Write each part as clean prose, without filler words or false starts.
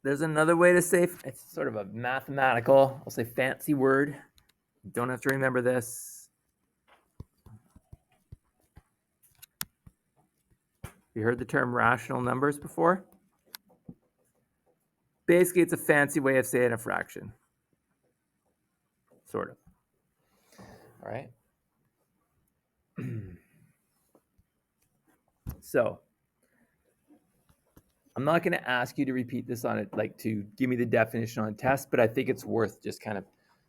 There's another way to say, it's sort of a mathematical, I'll say fancy word. You don't have to remember this. You heard the term rational numbers before? Basically, it's a fancy way of saying a fraction. Sort of. All right. So, I'm not going to ask you to repeat this on it, like to give me the definition on a test, but I think it's worth just kind of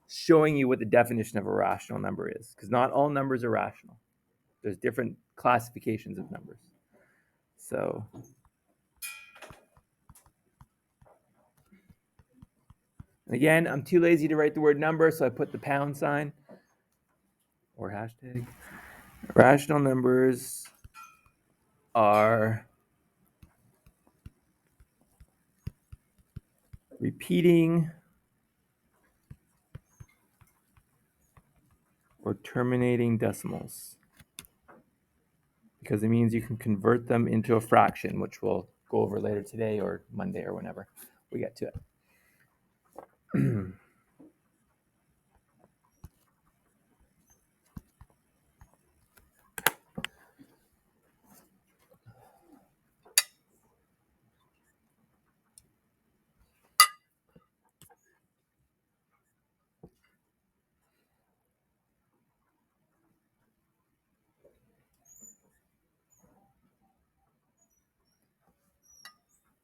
showing you what the definition of a rational number is, because not all numbers are rational. There's different classifications of numbers. So, again, I'm too lazy to write the word number, so I put the pound sign or hashtag. Rational numbers are repeating or terminating decimals, because it means you can convert them into a fraction, which we'll go over later today or Monday or whenever we get to it.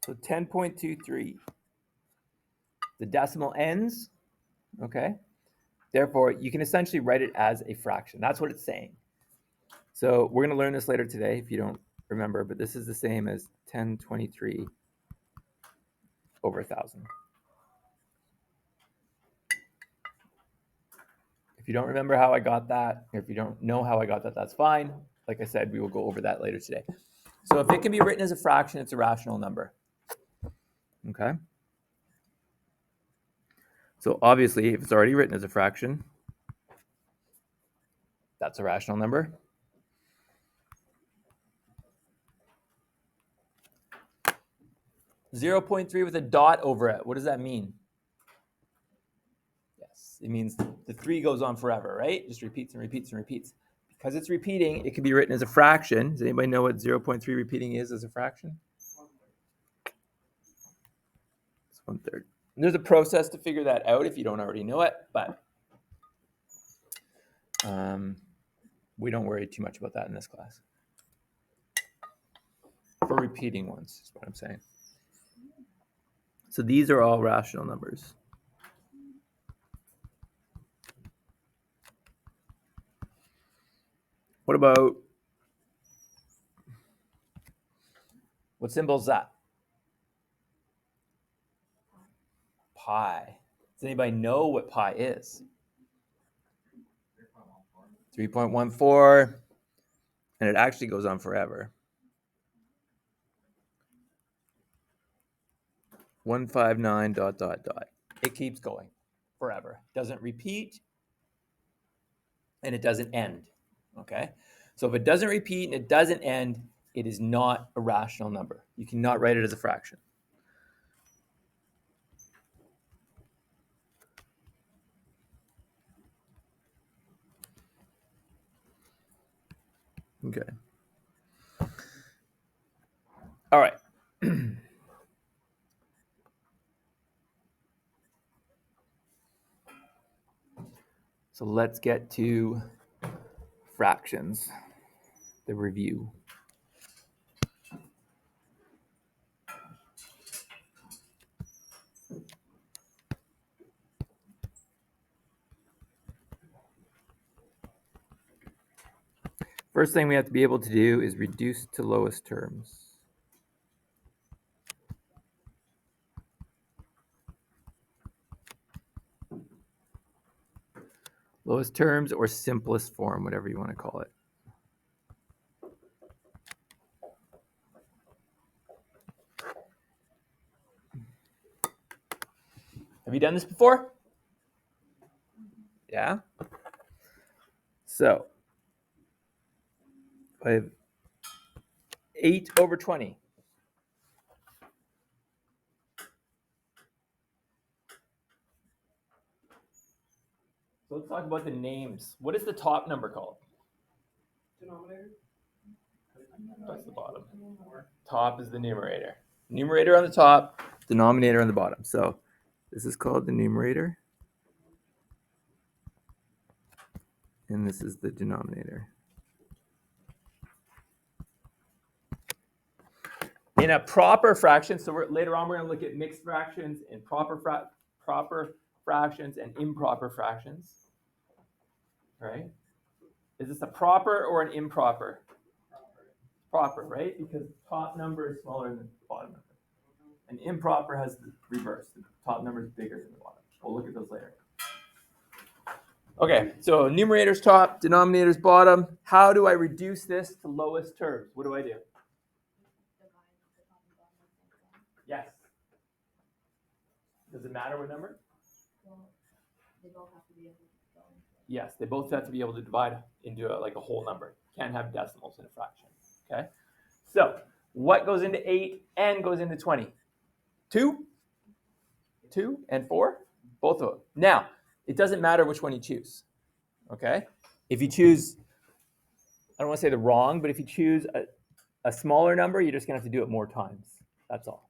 So 10.23, the decimal ends, okay? Therefore, you can essentially write it as a fraction. That's what it's saying. So we're going to learn this later today if you don't remember, but this is the same as 1023 over 1,000. If you don't remember how I got that, or if you don't know how I got that, that's fine. Like I said, we will go over that later today. So if it can be written as a fraction, it's a rational number. Okay? So obviously, if it's already written as a fraction, that's a rational number. .3 with a dot over it. What does that mean? Yes, it means the 3 goes on forever, right? Just repeats and repeats and repeats. Because it's repeating, it can be written as a fraction. Does anybody know what 0.3 repeating is as a fraction? It's 1/3. And there's a process to figure that out if you don't already know it, but we don't worry too much about that in this class. For repeating ones, is what I'm saying. So these are all rational numbers. What about, what symbol is that? Pi. Does anybody know what pi is? 3.14, and it actually goes on forever. 159 ... It keeps going forever. Doesn't repeat, and it doesn't end. Okay? So if it doesn't repeat and it doesn't end, it is not a rational number. You cannot write it as a fraction. Okay. All right. So let's get to fractions, the review. First thing we have to be able to do is reduce to lowest terms. Lowest terms or simplest form, whatever you want to call it. Have you done this before? Yeah? So, I have 8 over 20. So let's talk about the names. What is the top number called? Denominator. That's the bottom. Top is the numerator. Numerator on the top, denominator on the bottom. So this is called the numerator. And this is the denominator. In a proper fraction, so later on we're going to look at mixed fractions and proper fractions and improper fractions. Right? Is this a proper or an improper? Proper, right? Because the top number is smaller than the bottom number. And improper has the reverse. The top number is bigger than the bottom. We'll look at those later. Okay, so numerator's top, denominator's bottom. How do I reduce this to lowest terms? What do I do? Yes. Does it matter what number? Well, they both have to be able to go. Yes, they both have to be able to divide into like a whole number. Can't have decimals in a fraction. Okay. So what goes into 8 and goes into 20? 2? 2 and 4? Both of them. Now, it doesn't matter which one you choose. Okay? If you choose, I don't want to say the wrong, but if you choose a smaller number, you're just going to have to do it more times. That's all.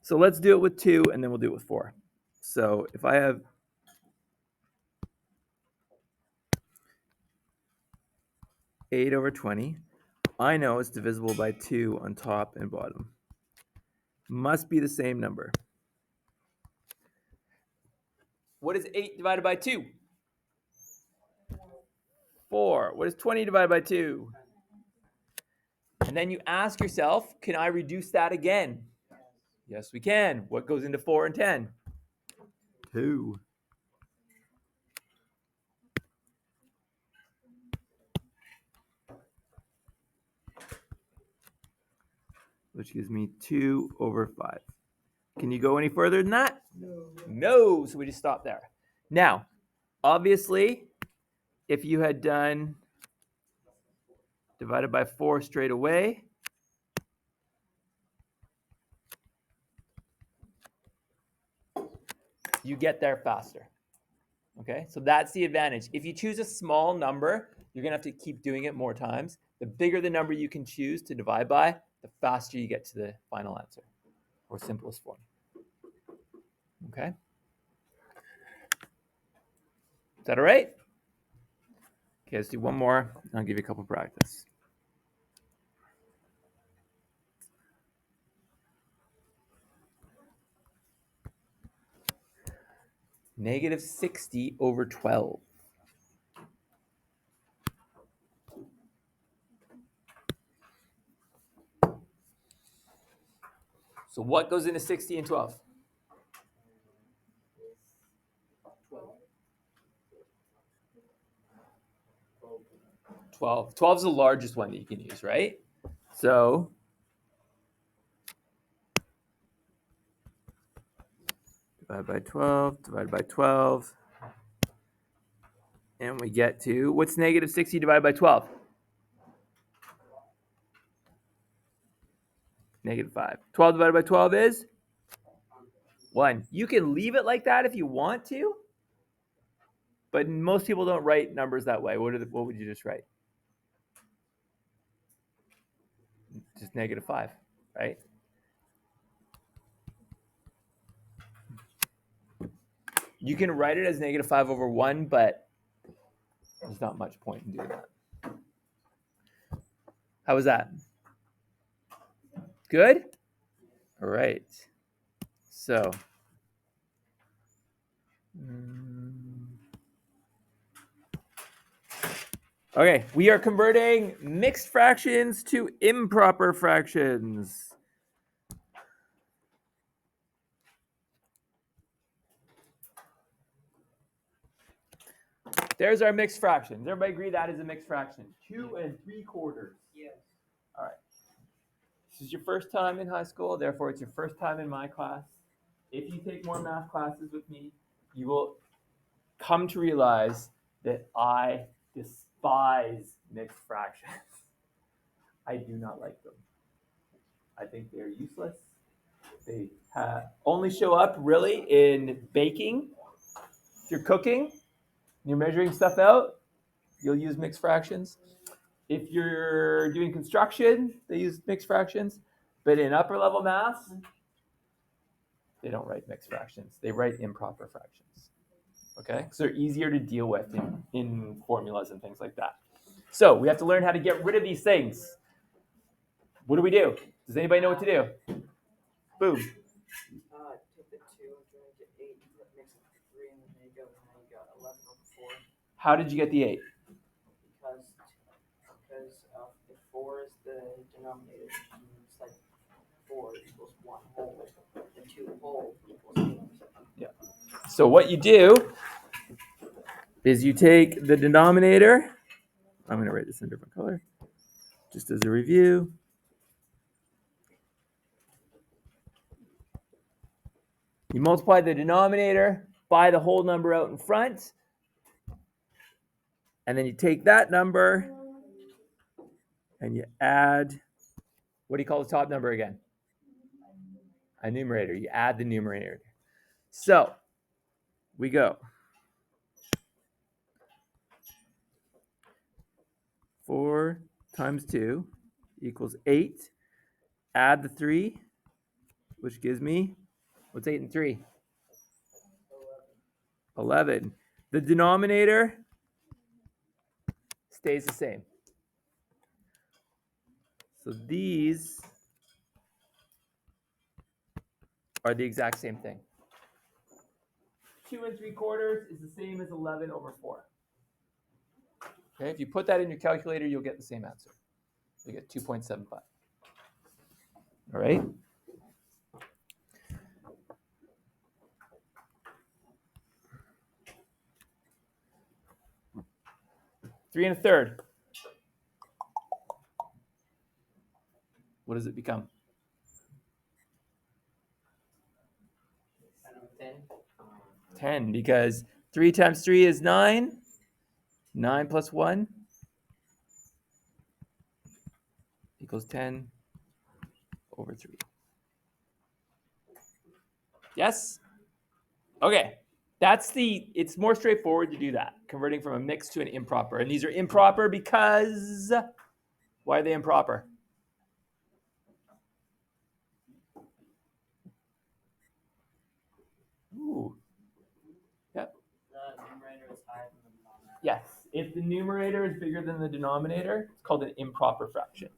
So let's do it with 2 and then we'll do it with 4. So if I have 8 over 20, I know it's divisible by 2 on top and bottom. Must be the same number. What is 8 divided by 2? 4. What is 20 divided by 2? And then you ask yourself, can I reduce that again? Yes, we can. What goes into 4 and 10? 2. Which gives me 2 over 5. Can you go any further than that? No. So we just stop there. Now, obviously, if you had done divided by 4 straight away, you get there faster. Okay, so that's the advantage. If you choose a small number, you're going to have to keep doing it more times. The bigger the number you can choose to divide by, the faster you get to the final answer or simplest form. Okay? Is that all right? Okay, let's do one more. I'll give you a couple practice. Negative 60 over 12. So what goes into 60 and 12? 12. 12 is the largest one that you can use, right? So divided by 12, divided by 12. And we get to, what's negative 60 divided by 12? Negative 5. 12 divided by 12 is 1. You can leave it like that if you want to, but most people don't write numbers that way. What would you just write? Just negative 5, right? You can write it as negative 5 over 1, but there's not much point in doing that. How was that? Good? All right. So, okay, we are converting mixed fractions to improper fractions. There's our mixed fractions. Everybody agree that is a mixed fraction? 2 3/4. Yes. All right. This is your first time in high school, therefore it's your first time in my class. If you take more math classes with me, you will come to realize that I despise mixed fractions. I do not like them. I think they're useless. They only show up really in baking. If you're cooking, you're measuring stuff out, you'll use mixed fractions. If you're doing construction, they use mixed fractions. But in upper level math, they don't write mixed fractions. They write improper fractions. Okay? So they're easier to deal with in formulas and things like that. So we have to learn how to get rid of these things. What do we do? Does anybody know what to do? Boom. Take the 2 and turn it to 8, that makes it 3, and then you got 11 over 4. How did you get the 8? Because if 4 is the denominator, it's like 4 equals 1 whole, and 2 whole equals 8. Yeah. So what you do is you take the denominator. I'm going to write this in a different color, just as a review. You multiply the denominator by the whole number out in front, and then you take that number and you add, what do you call the top number again? A numerator. You add the numerator. So we go 4 times 2 equals 8. Add the 3, which gives me, what's 8 and 3? 11. The denominator stays the same. So these are the exact same thing. 2 3/4 is the same as 11 over 4. Okay, if you put that in your calculator, you'll get the same answer. You get 2.75. All right. Three and a third. What does it become? 10, because 3 times 3 is 9. 9 plus 1 equals 10 over 3. Yes? Okay. It's more straightforward to do that, converting from a mixed to an improper. And these are improper because, why are they improper? Ooh. Yep. The numerator is higher than the denominator. Yes. If the numerator is bigger than the denominator, it's called an improper fraction.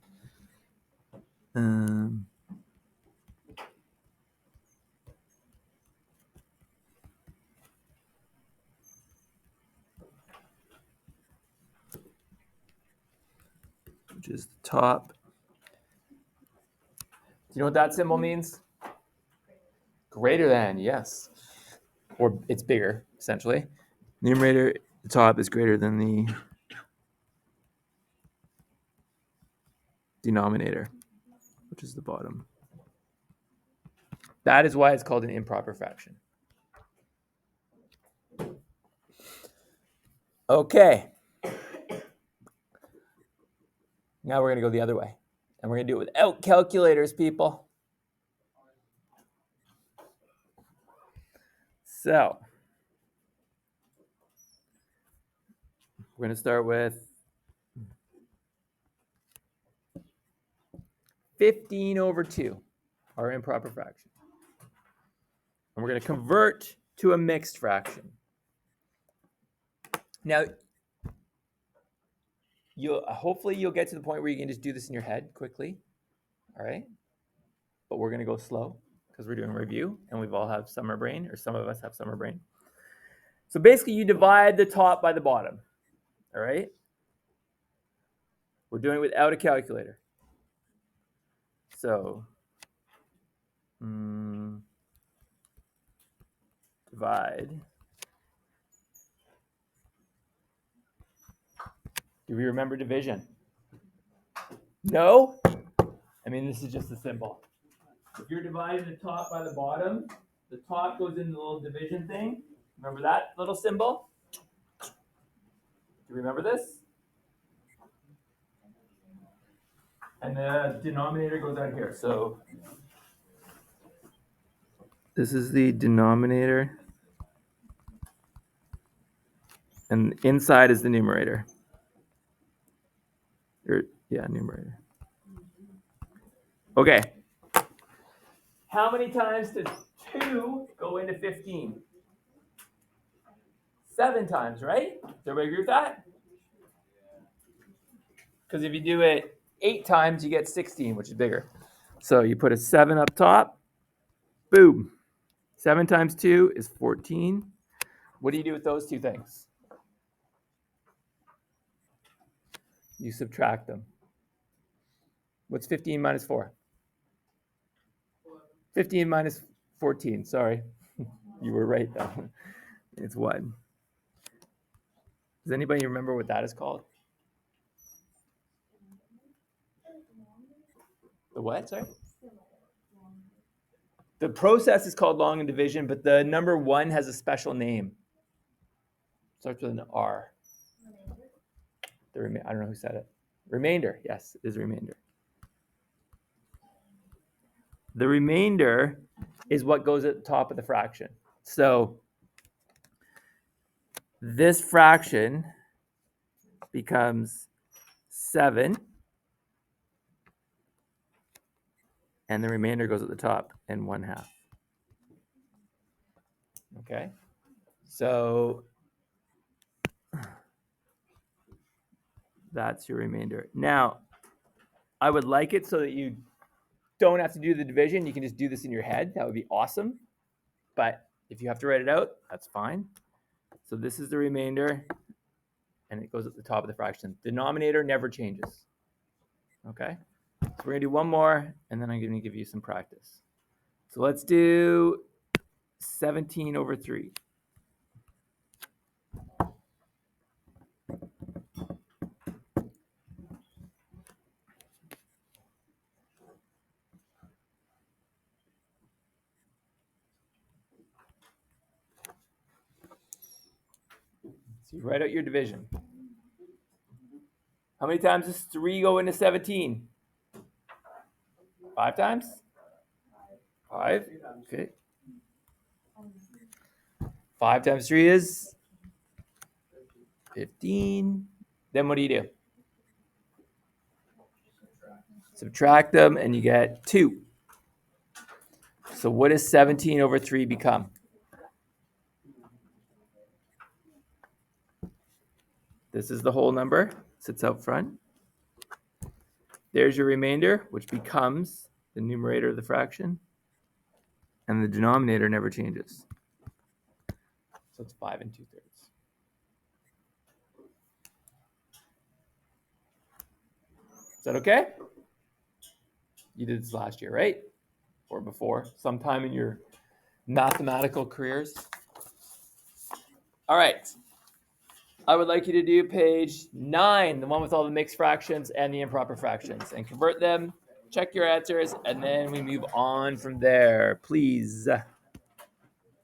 Which is the top. Do you know what that symbol means? Greater than, yes. Or it's bigger, essentially. Numerator, the top is greater than the denominator, which is the bottom. That is why it's called an improper fraction. Okay. Now we're going to go the other way. And we're going to do it without calculators, people. So, we're going to start with 15 over 2, our improper fraction. And we're going to convert to a mixed fraction. Now, hopefully you'll get to the point where you can just do this in your head quickly. All right? But we're going to go slow because we're doing a review and we've all have summer brain, or some of us have summer brain. So basically you divide the top by the bottom. All right? We're doing it without a calculator. So divide. Do we remember division? No? I mean, this is just a symbol. If you're dividing the top by the bottom, the top goes in the little division thing. Remember that little symbol? Do you remember this? And the denominator goes out here. So this is the denominator. And inside is the numerator. Numerator. Okay. How many times does 2 go into 15? 7 times, right? Does everybody agree with that? Because if you do it 8 times, you get 16, which is bigger. So you put a 7 up top. Boom. 7 times 2 is 14. What do you do with those two things? You subtract them. What's 15 minus 4? 15 minus 14. Sorry. You were right, though. It's 1. Does anybody remember what that is called? The what? Sorry? The process is called long division, but the number 1 has a special name. Starts with an R. I don't know who said it. Remainder. Yes, it is remainder. The remainder is what goes at the top of the fraction. So this fraction becomes 7, and the remainder goes at the top, and 1/2. Okay? So that's your remainder. Now, I would like it so that you don't have to do the division. You can just do this in your head. That would be awesome. But if you have to write it out, that's fine. So this is the remainder, and it goes at the top of the fraction. Denominator never changes. Okay? So we're going to do one more, and then I'm going to give you some practice. So let's do 17 over 3. So you write out your division. How many times does 3 go into 17? 5 times? 5? Okay. 5 times 3 is 15. Then what do? Subtract them, and you get 2. So what does 17 over 3 become? This is the whole number, sits out front. There's your remainder, which becomes the numerator of the fraction. And the denominator never changes. So it's 5 2/3. Is that okay? You did this last year, right? Or before, sometime in your mathematical careers. All right. I would like you to do page 9, the one with all the mixed fractions and the improper fractions, and convert them, check your answers, and then we move on from there, please.